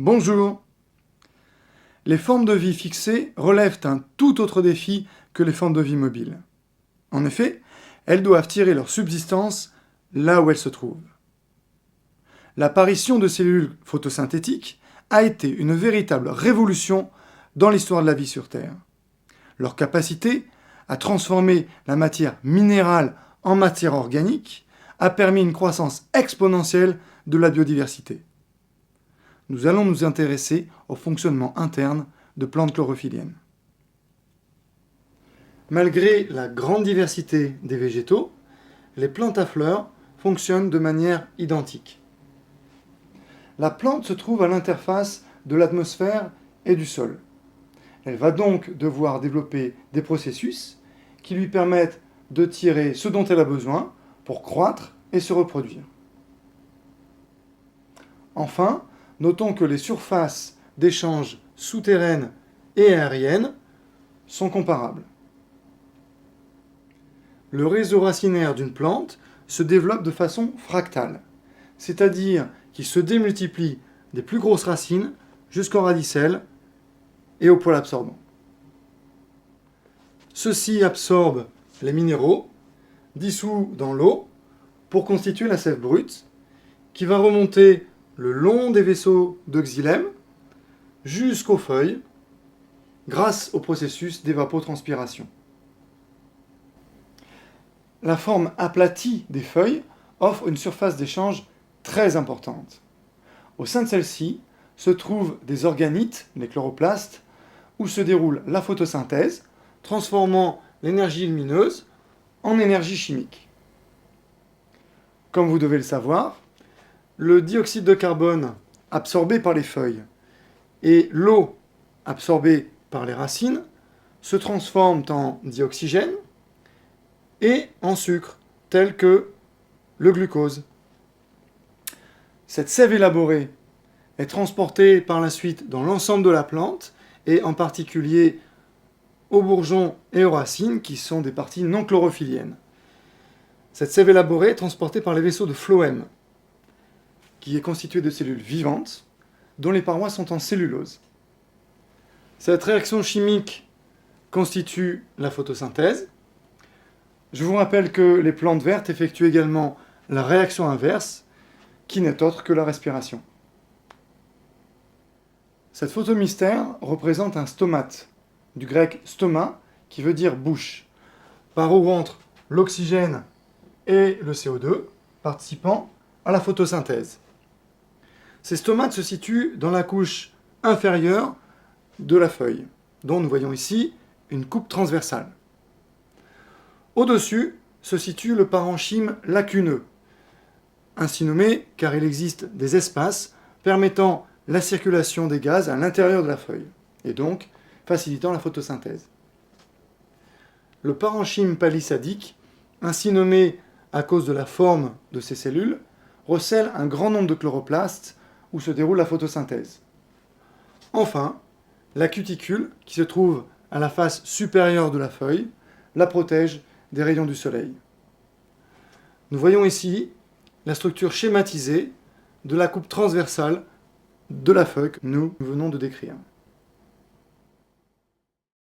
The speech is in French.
Bonjour! Les formes de vie fixées relèvent un tout autre défi que les formes de vie mobiles. En effet, elles doivent tirer leur subsistance là où elles se trouvent. L'apparition de cellules photosynthétiques a été une véritable révolution dans l'histoire de la vie sur Terre. Leur capacité à transformer la matière minérale en matière organique a permis une croissance exponentielle de la biodiversité. Nous allons nous intéresser au fonctionnement interne de plantes chlorophylliennes. Malgré la grande diversité des végétaux, les plantes à fleurs fonctionnent de manière identique. La plante se trouve à l'interface de l'atmosphère et du sol. Elle va donc devoir développer des processus qui lui permettent de tirer ce dont elle a besoin pour croître et se reproduire. Enfin, notons que les surfaces d'échange souterraines et aériennes sont comparables. Le réseau racinaire d'une plante se développe de façon fractale, c'est-à-dire qu'il se démultiplie des plus grosses racines jusqu'aux radicelles et aux poils absorbants. Ceux-ci absorbent les minéraux dissous dans l'eau pour constituer la sève brute qui va remonter le long des vaisseaux de xylème jusqu'aux feuilles grâce au processus d'évapotranspiration. La forme aplatie des feuilles offre une surface d'échange très importante. Au sein de celle-ci se trouvent des organites, les chloroplastes, où se déroule la photosynthèse, transformant l'énergie lumineuse en énergie chimique. Comme vous devez le savoir, le dioxyde de carbone absorbé par les feuilles et l'eau absorbée par les racines se transforment en dioxygène et en sucre, tel que le glucose. Cette sève élaborée est transportée par la suite dans l'ensemble de la plante, et en particulier aux bourgeons et aux racines, qui sont des parties non chlorophylliennes. Cette sève élaborée est transportée par les vaisseaux de phloème, qui est constitué de cellules vivantes, dont les parois sont en cellulose. Cette réaction chimique constitue la photosynthèse. Je vous rappelle que les plantes vertes effectuent également la réaction inverse, qui n'est autre que la respiration. Cette photomystère représente un stomate, du grec stoma, qui veut dire bouche, par où rentre l'oxygène et le CO2, participant à la photosynthèse. Ces stomates se situent dans la couche inférieure de la feuille, dont nous voyons ici une coupe transversale. Au-dessus se situe le parenchyme lacuneux, ainsi nommé car il existe des espaces permettant la circulation des gaz à l'intérieur de la feuille, et donc facilitant la photosynthèse. Le parenchyme palissadique, ainsi nommé à cause de la forme de ces cellules, recèle un grand nombre de chloroplastes où se déroule la photosynthèse. Enfin, la cuticule, qui se trouve à la face supérieure de la feuille, la protège des rayons du soleil. Nous voyons ici la structure schématisée de la coupe transversale de la feuille que nous venons de décrire.